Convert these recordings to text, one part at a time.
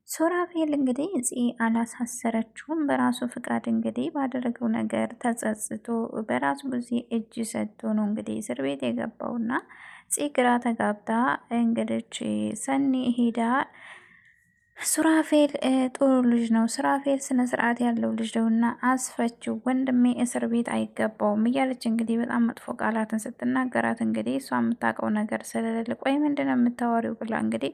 ሱራፌል እንግዲህ እጽ አላሳሰረችውም። በራሱ ፍቃድ እንግዲህ ባደረገው ነገር ተጸጽቶ በራሱ ጊዜ እጅ ሰጥቶ ነው እንግዲህ እስር ቤት የገባውና እጽ ግራ ተጋብታ እንግዲህ ሰኒ ሄዳ ሱራፌል ጥሩ ልጅ ነው፣ ሱራፌል ስነ ስርዓት ያለው ልጅ ነው እና አስፈችው፣ ወንድሜ እስር ቤት አይገባውም እያለች እንግዲህ በጣም መጥፎ ቃላትን ስትናገራት እንግዲህ እሷ የምታውቀው ነገር ስለሌለ ቆይ ምንድነው የምታወሪው ብላ እንግዲህ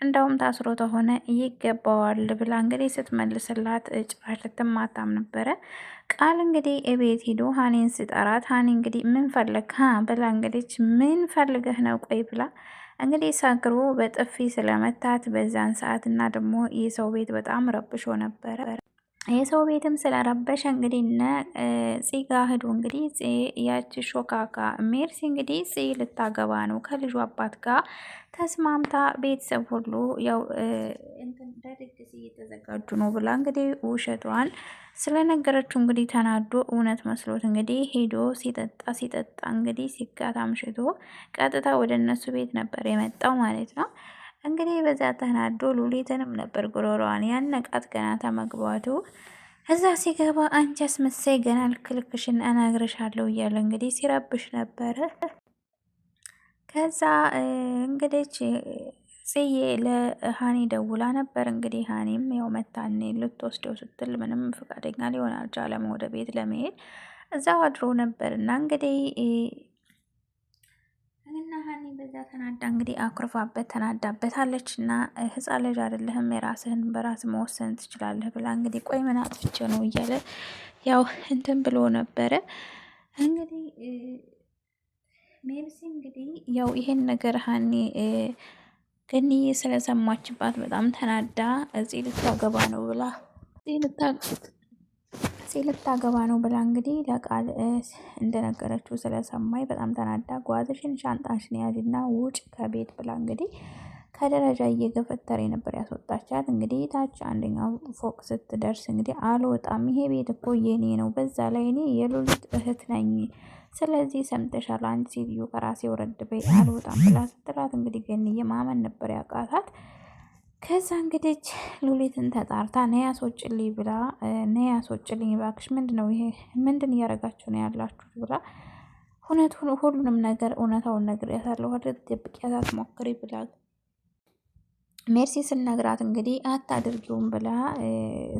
እንደውም ታስሮ ተሆነ ይገባዋል ብላ እንግዲህ ስትመልስላት ጭራሽ ልትማታም ነበረ። ቃል እንግዲህ እቤት ሂዶ ሀኒን ስጠራት ሀኒ እንግዲህ ምን ፈለግ ብላ እንግዲህ ምን ፈልገህ ነው ቆይ ብላ እንግዲህ ሰክሮ በጥፊ ስለመታት በዛን ሰዓት እና ደግሞ የሰው ቤት በጣም ረብሾ ነበረ። የሰው ቤትም ስለረበሸ እንግዲህ እነ ፂ ጋ ሂዶ እንግዲህ ያቺ ሾካካ ሜርሲ እንግዲህ ፂ ልታገባ ነው ከልጁ አባት ጋር ተስማምታ ቤተሰብ ሁሉ ያው ለድግስ እየተዘጋጁ ነው ብላ እንግዲህ ውሸቷን ስለነገረችው እንግዲህ ተናዶ እውነት መስሎት እንግዲህ ሄዶ ሲጠጣ እንግዲህ ሲጋታ አምሽቶ ቀጥታ ወደ እነሱ ቤት ነበር የመጣው ማለት ነው። እንግዲህ በዛ ተናዶ ሉሊትንም ነበር ጉሮሮዋን ያነቃት ገና ተመግባቱ። እዛ ሲገባ አንቺ አስመሳይ ገና ልክልክሽን እነግርሻለሁ እያለ እንግዲህ ሲረብሽ ነበረ። ከዛ እንግዲህ ጽዬ ለሀኒ ደውላ ነበር። እንግዲህ ሀኒም ያው መታኔ ልትወስደው ስትል ምንም ፈቃደኛ ሊሆን አልቻለም ወደ ቤት ለመሄድ እዛው አድሮ ነበር እና እንግዲህ እና ሀኒ በዛ ተናዳ እንግዲህ አኩርፋበት ተናዳበታለች እና ህፃን ልጅ አይደለህም የራስህን በራስ መወሰን ትችላለህ ብላ እንግዲህ ቆይ ምን አጥፍቼ ነው እያለ ያው እንትን ብሎ ነበረ። እንግዲህ ሜርሲ እንግዲህ ያው ይሄን ነገር ሀኒ ገኒዬ ስለሰማችባት በጣም ተናዳ እዚህ ልታገባ ነው ብላ ልታገባ ነው ብላ እንግዲህ ለቃል እንደነገረችው ስለሰማይ በጣም ተናዳ ጓዝሽን ሻንጣሽን ያዥና ውጭ ከቤት ብላ እንግዲህ ከደረጃ እየገፈተረ ነበር ያስወጣቻት። እንግዲህ ታች አንደኛው ፎቅ ስትደርስ እንግዲህ አልወጣም፣ ይሄ ቤት እኮ የኔ ነው፣ በዛ ላይ እኔ የሉሊት እህት ነኝ፣ ስለዚህ ሰምተሻል፣ አንድ ሴትዮ ከራሴ ወረድ በይ፣ አልወጣም ብላ ስትላት እንግዲህ ገንዬ ማመን ነበር ያቃታት። ከዛ እንግዲህ ሉሊትን ተጣርታ ነይ አስወጭልኝ ብላ ነይ አስወጭልኝ እባክሽ፣ ምንድን ነው ይሄ? ምንድን እያደረጋችሁ ነው ያላችሁት? ብላ እውነቱን ሁሉንም ነገር እውነታውን ነግሬያታለሁ አይደል ትደብቂያት አትሞክሪ ብላ ሜርሲ ስነግራት እንግዲህ አታድርጊውም ብላ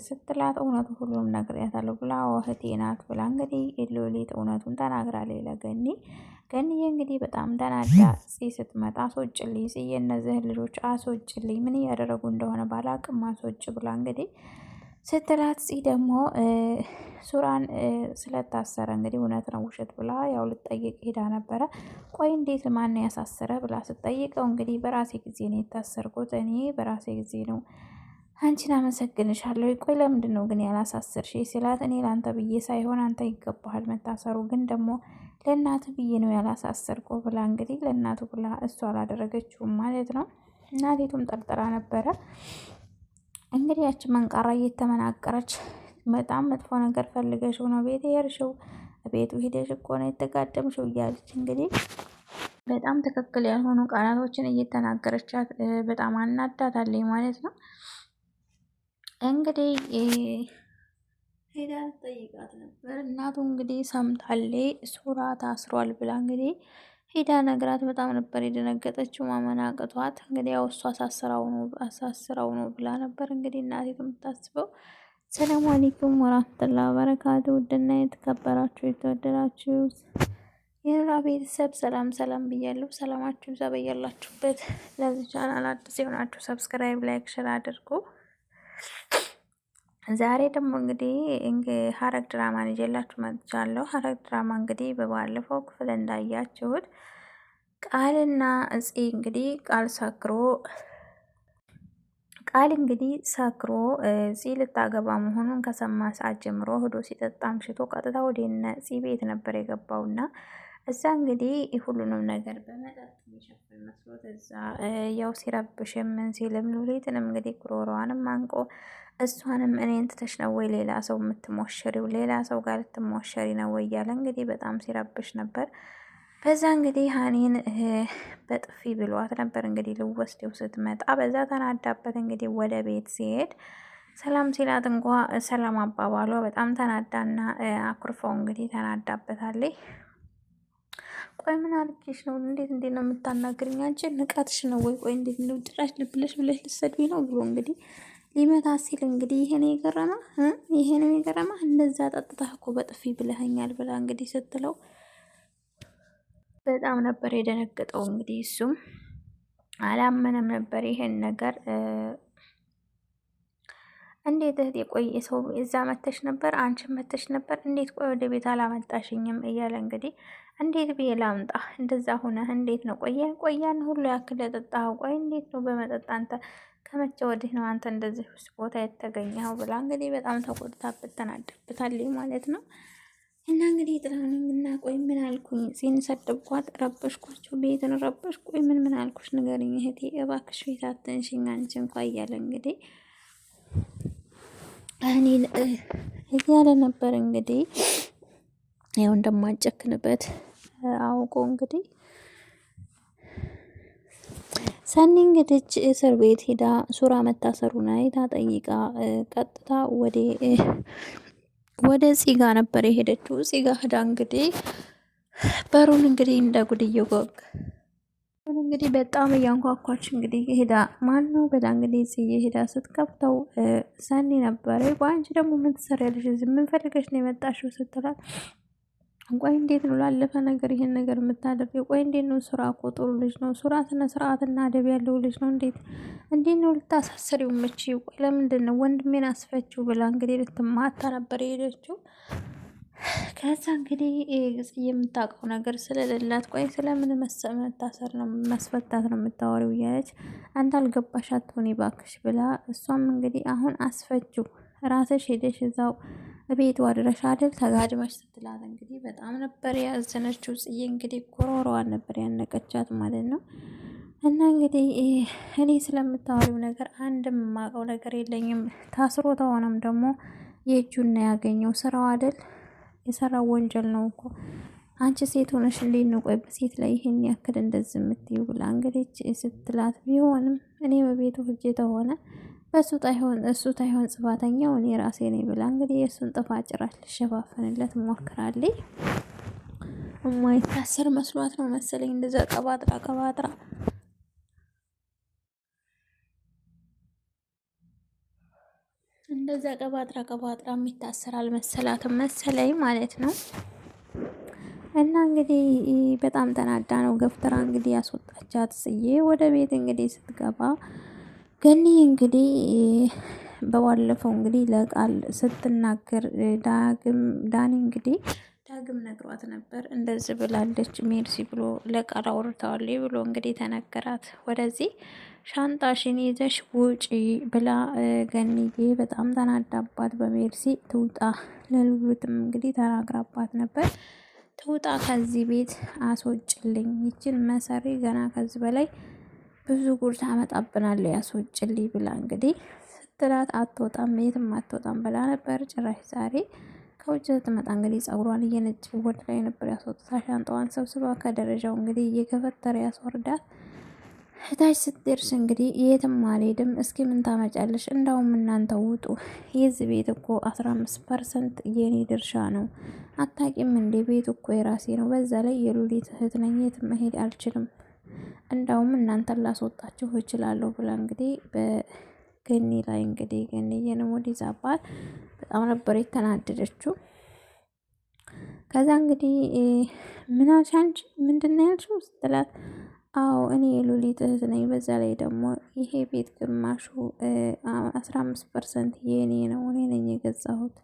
ስትላት እውነቱ ሁሉንም ነግሬያታለሁ ብላ እህቴ ናት ብላ እንግዲህ ሉሊት እውነቱን ተናግራለች ለገኒ። ገኒዬ እንግዲህ በጣም ተናዳ ስትመጣ አስወጭልኝ፣ የእነዚህን ልጆች አስወጭልኝ፣ ምን እያደረጉ እንደሆነ ባላቅም አስወጭ ብላ እንግዲህ ስትላት ደግሞ ሱራን ስለታሰረ እንግዲህ እውነት ነው ውሸት ብላ ያው ልጠይቅ ሄዳ ነበረ። ቆይ እንዴት ማን ያሳሰረ ብላ ስትጠይቀው እንግዲህ በራሴ ጊዜ ነው የታሰርኩት፣ እኔ በራሴ ጊዜ ነው፣ አንቺን አመሰግንሻለሁ። ቆይ ለምንድን ነው ግን ያላሳሰርሽ ሲላት እኔ ለአንተ ብዬ ሳይሆን አንተ ይገባሃል መታሰሩ፣ ግን ደግሞ ለእናቱ ብዬ ነው ያላሳሰርኩ ብላ እንግዲህ ለእናቱ ብላ እሷ አላደረገችውም ማለት ነው። እናቴቱም ጠርጥራ ነበረ እንግዲህ ያቺ መንቃራ እየተመናቀረች በጣም መጥፎ ነገር ፈልገሽው ነው ቤት የሄድሽው፣ ቤቱ ሂደሽ እኮ ነው የተጋደምሽው እያለች እንግዲህ በጣም ትክክል ያልሆኑ ቃላቶችን እየተናገረቻት በጣም አናዳታለች ማለት ነው። እንግዲህ ሄዳ ጠይቃት ነበር እናቱ እንግዲህ ሰምታለች ሱራ ታስሯል ብላ እንግዲህ ሄዳ ነግራት በጣም ነበር የደነገጠችው ማመን አቅቷት። እንግዲህ ያው እሱ አሳስራው ነው ብላ ነበር እንግዲህ እናቴ የምታስበው። ሰላም አለይኩም ወራህመቱላሂ ወበረካቱ። ውድና የተከበራችሁ የተወደዳችሁ የኑራ ቤተሰብ ሰላም ሰላም ብያለሁ። ሰላማችሁ ይብዛ በያላችሁበት። ለዚህ ቻናል አዲስ የሆናችሁ ሰብስክራይብ፣ ላይክ፣ ሼር አድርጉ። ዛሬ ደግሞ እንግዲህ ሐረግ ድራማን ይዤላችሁ መጥቻለሁ። ሐረግ ድራማ እንግዲህ በባለፈው ክፍል እንዳያችሁት ቃልና እጽ እንግዲህ ቃል እንግዲህ ሰክሮ እጽ ልታገባ መሆኑን ከሰማ ሰዓት ጀምሮ ሄዶ ሲጠጣ አምሽቶ ቀጥታ ወደ እነ እጽ ቤት ነበር የገባውና እዛ እንግዲህ ሁሉንም ነገር በመጠጥ የሚሸፍን መስሎት እዛ ያው ሲረብሽ ምን ሲልም ሉሊትንም እንግዲህ ጉሮሮዋንም አንቆ እሷንም እኔን ትተሽ ነው ወይ ሌላ ሰው የምትሞሸሪው? ሌላ ሰው ጋር ልትሞሸሪ ነው ወይ እያለ እንግዲህ በጣም ሲረብሽ ነበር። በዛ እንግዲህ ሀኒን በጥፊ ብሏት ነበር እንግዲህ ልወስደው ስትመጣ በዛ ተናዳበት እንግዲህ ወደ ቤት ሲሄድ ሰላም ሲላት እንኳ ሰላም አባባሏ በጣም ተናዳና አኩርፈው እንግዲህ ተናዳበታለች። ቆይ ምን አልኬሽ ነው? እንዴት ነው የምታናግርኝ? አንቺ ንቀትሽ ነው ወይ? ቆይ እንዴት ነው ጭራሽ ልብለሽ ብለሽ ልትሰድቢ ነው ብሎ እንግዲህ ሊመታ ሲል እንግዲህ ይሄ ነው የገረማ እንደዛ ጠጥተህ እኮ በጥፊ ብለኸኛል ብላ እንግዲህ ስትለው በጣም ነበር የደነገጠው። እንግዲህ እሱም አላመነም ነበር ይሄን ነገር። እንዴት እህቴ ቆይ ሰው እዛ መተሽ ነበር? አንቺን መተሽ ነበር? እንዴት ቆይ ወደ ቤት አላመጣሽኝም? እያለ እንግዲህ እንዴት ብዬ ላምጣ? እንደዛ ሆነህ እንዴት ነው ቆያን ሁሉ ያክል የጠጣኸው? ቆይ እንዴት ነው በመጠጥ አንተ ከመቼ ወዲህ ነው አንተ እንደዚህ ውስጥ ቦታ የተገኘኸው? ብላ እንግዲህ በጣም ተቆጥታበት ተናደብታለች ማለት ነው። እና እንግዲህ ጥላንና ቆይ ምን አልኩኝ? ሲንሰደብኳት ረበሽኳቸው፣ ቤትን ረበሽ። ቆይ ምን አልኩሽ? ንገሪኝ እህቴ እባክሽ፣ ቤት አትንሽኝ አንቺ እንኳ እያለ እንግዲህ እኔን እያለ ነበር እንግዲህ ያው እንደማንጨክንበት አውቆ እንግዲህ ሰኒ እንግዲህ እስር ቤት ሄዳ ሱራ መታሰሩን አይታ ጠይቃ ቀጥታ ወደ ፂጋ ነበር የሄደችው። ፂጋ ሄዳ እንግዲህ በሩን እንግዲህ እንደ ጉድ እየጓግ እንግዲህ በጣም እያንኳኳች እንግዲህ ሄዳ ማን ነው ብላ እንግዲህ ጽዬ ሄዳ ስትከፍተው ሰኒ ነበረ። በአንቺ ደግሞ ምን ትሰሪያለሽ እዚህ? ምን ፈልገሽ ነው የመጣሽው? ስትላት ቆይ እንዴት ነው ላለፈ ነገር ይሄን ነገር የምታደርገው? ቆይ እንዴት ነው? ሱራ እኮ ጥሩ ልጅ ነው። ሱራ ስነ ስርዓትና አደብ ያለው ልጅ ነው። እንዴት ነው ልታሳስሪው የምችይው? ቆይ ለምንድን ነው ወንድሜን አስፈችው ብላ እንግዲህ ልትማታ ነበር የሄደችው። ከዛ እንግዲህ የምታውቀው ነገር ስለሌላት ቆይ ስለምን መታሰር ነው መስፈታት ነው የምታወሪው? እያለች አንተ አልገባሽ አትሆኒ ባክሽ ብላ እሷም እንግዲህ አሁን አስፈችው ራስሽ ሄደሽ እዛው ቤት ዋድረሽ አይደል ተጋድመሽ ስትላት እንግዲህ በጣም ነበር ያዘነችው። ጽዬ እንግዲህ ኮሮሮዋን ነበር ያነቀቻት ማለት ነው። እና እንግዲህ እኔ ስለምታወሪው ነገር አንድም የማውቀው ነገር የለኝም። ታስሮ ተሆነም ደግሞ የእጁን ያገኘው ስራው አይደል የሰራው ወንጀል ነው እኮ። አንቺ ሴት ሆነሽ እንዴት ነው ቆይ በሴት ላይ ይሄን ያክል እንደዚህ የምትይው? ብላ እንግዲህ ስትላት ቢሆንም እኔ በቤቱ ህጄ ተሆነ እሱ ታይሆን ጽፋተኛው እኔ ራሴ ነኝ ብላ እንግዲህ የእሱን ጥፋት ጭራሽ ልሸፋፈንለት ሞክራለች። የማይታሰር መስሏት ነው መሰለኝ እንደዛ ቀባጥራ እንደዛ ቀባጥራ የሚታሰር አልመሰላትም መሰለኝ ማለት ነው። እና እንግዲህ በጣም ተናዳ ነው ገፍትራ እንግዲህ ያስወጣቻት ጽዬ ወደ ቤት እንግዲህ ስትገባ ገኒ እንግዲህ በባለፈው እንግዲህ ለቃል ስትናገር ዳኒ እንግዲህ ዳግም ነግሯት ነበር። እንደዚህ ብላለች ሜርሲ ብሎ ለቃል አውርተዋለች ብሎ እንግዲህ ተነገራት። ወደዚህ ሻንጣሽን ይዘሽ ውጪ ብላ ገኒዬ በጣም ተናዳባት በሜርሲ ትውጣ። ለሉሊትም እንግዲህ ተናግራባት ነበር። ትውጣ ከዚህ ቤት አስወጭልኝ፣ ይችን መሰሪ ገና ከዚህ በላይ ብዙ ጉድ ታመጣብናለች ያስወጭልኝ ብላ እንግዲህ ስትላት አትወጣም የትም አትወጣም ብላ ነበር። ጭራሽ ዛሬ ከውጭ ስትመጣ እንግዲህ ጸጉሯን እየነጭ ወደ ላይ ነበር ያስወጥታ ሻንጣዋን ሰብስባ ከደረጃው እንግዲህ እየገፈተረ ያስወርዳት። እታች ስትደርስ እንግዲህ የትም አልሄድም፣ እስኪ ምን ታመጫለሽ? እንዳውም እናንተ ውጡ፣ የዚህ ቤት እኮ 15% የኔ ድርሻ ነው። አታቂም እንዴ? ቤት እኮ የራሴ ነው። በዛ ላይ የሉሊት እህት ነኝ፣ የትም መሄድ አልችልም። እንዳውም እናንተን ላስወጣችሁ እችላለሁ ብላ እንግዲህ በገኒ ላይ እንግዲህ ገኒዬንም ወደ ይዛባት በጣም ነበር የተናደደችው። ከዛ እንግዲህ ምን አልሽ አንቺ? ምንድን ነው ያልሽው ስትላት አዎ እኔ የሉሊት እህት ነኝ። በዛ ላይ ደግሞ ይሄ ቤት ግማሹ 15% የኔ ነው። እኔ ነኝ የገዛሁት።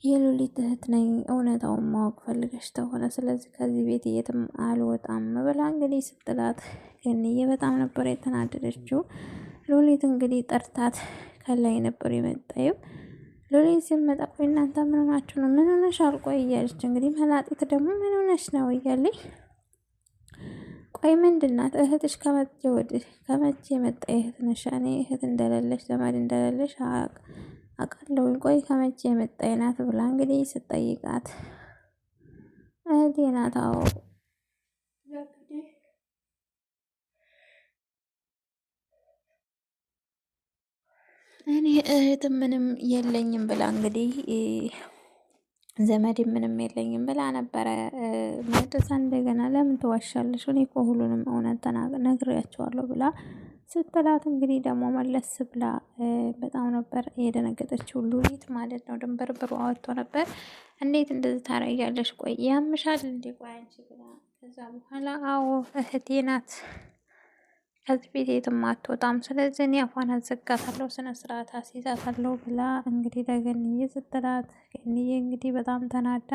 የሉሊት እህት ነኝ። እውነታውን ማወቅ ፈልገሽ ተሆነ ስለዚህ ከዚህ ቤት የትም አልወጣም ብላ እንግዲህ ስትላት ገኒዬ በጣም ነበር የተናደደችው። ሉሊት እንግዲህ ጠርታት ከላይ ነበር የመጣየው። ሉሊት ሲመጣ ቆይ እናንተ ምን ሆናችሁ ነው? ምን ሆነሽ አልቆይ እያለች እንግዲህ መላጢት ደግሞ ምን ሆነሽ ነው እያለች ቆይ ምንድናት እህትሽ? ከመቼ የመጣ እህት ነሽ? እኔ እህት እንደሌለሽ ዘመድ እንደሌለሽ አውቃለሁኝ። ቆይ ከመቼ የመጣ ናት ብላ እንግዲህ ስጠይቃት እህቴ ናት። አዎ እኔ እህትም ምንም የለኝም ብላ እንግዲህ ዘመድ ምንም የለኝም ብላ ነበረ። መጥታ እንደገና ለምን ትዋሻለሽ? እኔ እኮ ሁሉንም እውነት ነግሬያቸዋለሁ ብላ ስትላት እንግዲህ ደግሞ መለስ ብላ በጣም ነበር የደነገጠችው። ሉሊት ማለት ነው። ድንብርብሩ አወጥቶ ነበር። እንዴት እንደዚህ ታረጊያለሽ? ቆይ ያምሻል እንዴ? ቆይ አንቺ ብላ ከዛ በኋላ አዎ እህቴ ናት ከዚህ ቤት የትም አትወጣም። ስለዚህ እኔ አፏን አዘጋታለሁ፣ ስነ ስርዓት አስይዛታለሁ ብላ እንግዲህ ለገንዬ ስትላት ገንዬ እንግዲህ በጣም ተናዳ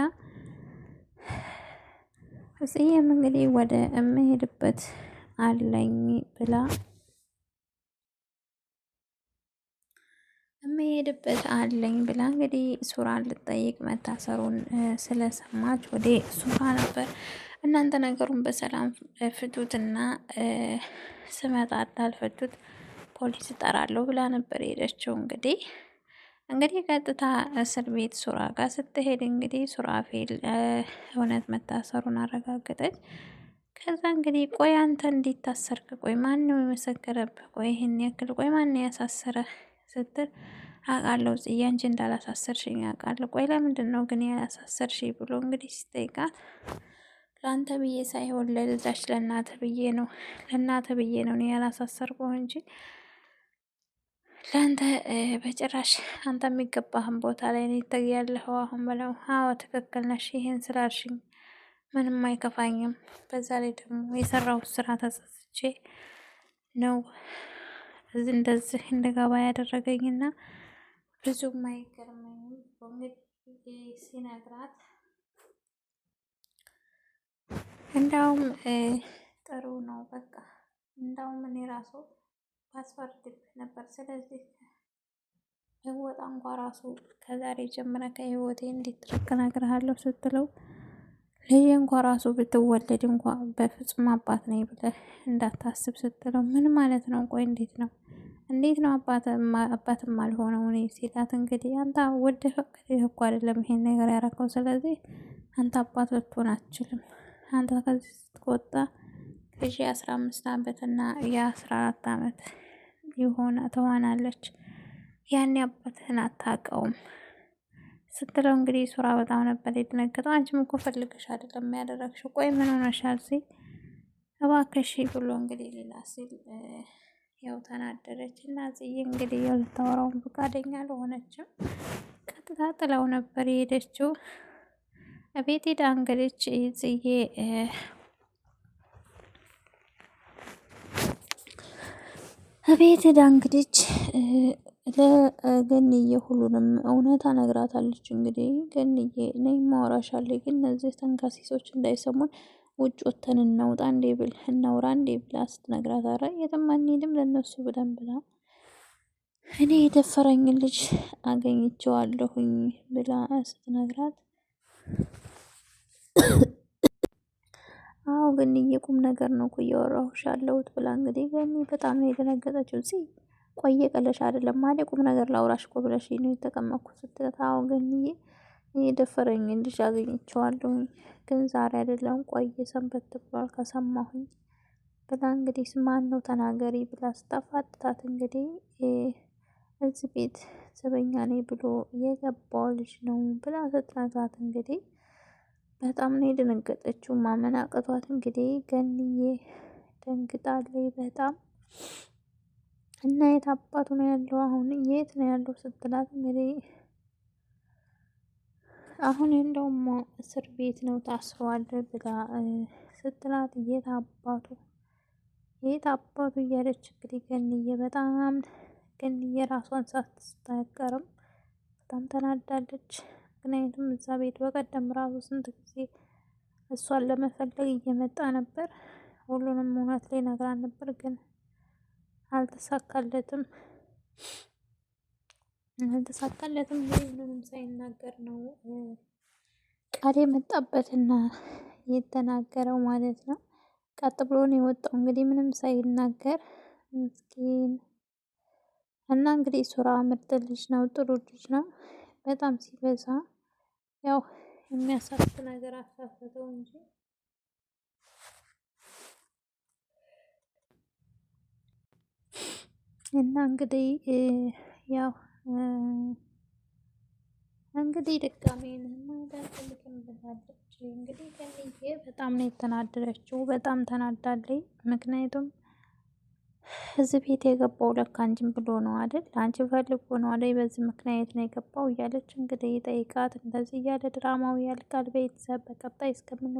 እጽዬም እንግዲህ ወደ እምሄድበት አለኝ ብላ እንግዲህ ሱራን ልጠይቅ መታሰሩን ስለሰማች ወደ ሱራ ነበር። እናንተ ነገሩን በሰላም ፍቱትና ስመጣ እንዳልፈቱት ፖሊስ እጠራለሁ ብላ ነበር የሄደችው። እንግዲህ ቀጥታ እስር ቤት ሱራ ጋር ስትሄድ እንግዲህ ሱራፌል እውነት መታሰሩን አረጋገጠች። ከዛ እንግዲህ ቆይ አንተ እንዴት ታሰርክ? ቆይ ማን ነው የመሰከረብህ? ቆይ ይህን ያክል ቆይ ማን ነው ያሳሰረህ? ስትል አውቃለሁ ጽዬ አንቺ እንዳላሳሰርሽኝ አውቃለሁ። ቆይ ለምንድን ነው ግን ያላሳሰርሽኝ ብሎ እንግዲህ ሲጠይቃት ለአንተ ብዬ ሳይሆን ለልዛች ለእናተ ብዬ ነው እኔ ያላሳሰርኩህ እንጂ ለአንተ በጭራሽ አንተ የሚገባህን ቦታ ላይ ነው ያለኸው አሁን ብለው። አዎ ትክክል ነሽ፣ ይሄን ስላልሽኝ ምንም አይከፋኝም። በዛ ላይ ደግሞ የሰራሁት ስራ ተጸጽቼ ነው እንደዚህ እንደገባ ያደረገኝና ብዙም አይገርመኝም እንግዲህ ሲነግራት እንዳውም ጥሩ ነው በቃ እንዳውም እኔ ራሱ ባስፈርድብህ ነበር። ስለዚህ ብወጣ እንኳ ራሱ ከዛሬ ጀምረ ከህይወቴ እንዲትርቅ እነግርሃለሁ ስትለው ልጄ እንኳ ራሱ ብትወለድ እንኳ በፍጹም አባት ነኝ ብለህ እንዳታስብ ስትለው ምን ማለት ነው? ቆይ እንዴት ነው አባትም አልሆነው እኔ ሲላት እንግዲህ አንተ ወደህ ፈቅደህ እኮ አይደለም ይሄን ነገር ያደረገው። ስለዚህ አንተ አባት ልትሆን አትችልም። አንተ ከዚህ ስትወጣ ልጅ 15 አመት እና የ14 አመት የሆነ ትሆናለች። ያኔ አባትህን አታውቀውም ስትለው እንግዲህ ሱራ በጣም ነበር የደነገጠው። አንቺም እኮ ፈልገሽ አይደለም ያደረግሽው፣ ቆይ ምን ሆነሻል ሲል እባክሽ ብሎ እንግዲህ ሌላ ሲል ያው ተናደደች እና ጽዬ እንግዲህ ያው ልታወራውን ፈቃደኛ አልሆነችም። ቀጥታ ጥላው ነበር የሄደችው። ቤት ሄዳ እንግዲህ ጽዬ ቤት ሄዳ እንግዲህ ለገንዬ ሁሉንም እውነታ ነግራታለች። እንግዲህ ገንዬ ነይ ማወራሻለሁ፣ ግን እነዚህ ተንከሲሶች እንዳይሰሙን ውጭ ወተን እናውጣ እንዴ ብል እናውራ እንዴ ብላ ስትነግራት፣ አረ የትም አንሄድም ለነሱ ብለን ብላ እኔ የደፈረኝን ልጅ አገኝቼዋለሁኝ ብላ ስትነግራት፣ አዎ ገንዬ ቁም ነገር ነው እኮ እያወራሁሽ ያለሁት ብላ እንግዲህ ገኒ በጣም ነው የደነገጠችው። ቆየ ቀለሽ አይደለም ማለት ቁም ነገር ላውራሽ እኮ ብለሽ ነው የተቀመጥኩት ስትላት፣ አዎ ገንዬ የደፈረኝን ልጅ አገኝቼዋለሁኝ ግን ዛሬ አይደለም ቆየ ሰንበት ብሏል ከሰማሁኝ ብላ እንግዲህ ማን ነው ተናገሪ ብላ ስታፋጥታት እንግዲህ እዚህ ቤት ዘበኛ ነኝ ብሎ የገባው ልጅ ነው ብላ ስትነግራት እንግዲህ በጣም ነው የደነገጠችው። ማመን አቅቷት እንግዲህ ገንዬ ደንግጣለች በጣም እና የት አባቱ ነው ያለው? አሁን የት ነው ያለው ስትላት እንግዲህ አሁን እንደውም እስር ቤት ነው ታስሯል ብላ ስትላት የት አባቱ እያለች እንግዲህ ገንዬ በጣም ገንዬ ራሷን ሳትስተቀርም በጣም ተናዳለች። ምክንያቱም እዛ ቤት በቀደም ራሱ ስንት ጊዜ እሷን ለመፈለግ እየመጣ ነበር። ሁሉንም እውነት ላይ ነግራን ነበር ግን አልተሳካለትም። ምንም ሳይናገር ነው ቃል የመጣበትና የተናገረው ማለት ነው። ቀጥ ብሎ ነው የወጣው እንግዲህ ምንም ሳይናገር ምስኪን እና እንግዲህ ሱራ ምርጥ ልጅ ነው፣ ጥሩ ልጅ ነው። በጣም ሲበዛ ያው የሚያሳፍር ነገር አሳፈተው እንጂ እና እንግዲህ ያው እንግዲህ ድጋሜን እንዳልፈልግም ብላለች። እንግዲህ ገንዬ በጣም ነው የተናደደችው። በጣም ተናዳለች። ምክንያቱም እዚህ ቤት የገባው ለካ አንቺን ብሎ ነው አይደል? አንቺ ፈልጎ ነው አይደል? በዚህ ምክንያት ነው የገባው እያለች እንግዲህ ጠይቃት። እንደዚህ እያለ ድራማው ያልቃል። ቤተሰብ በቀጣይ እስከምን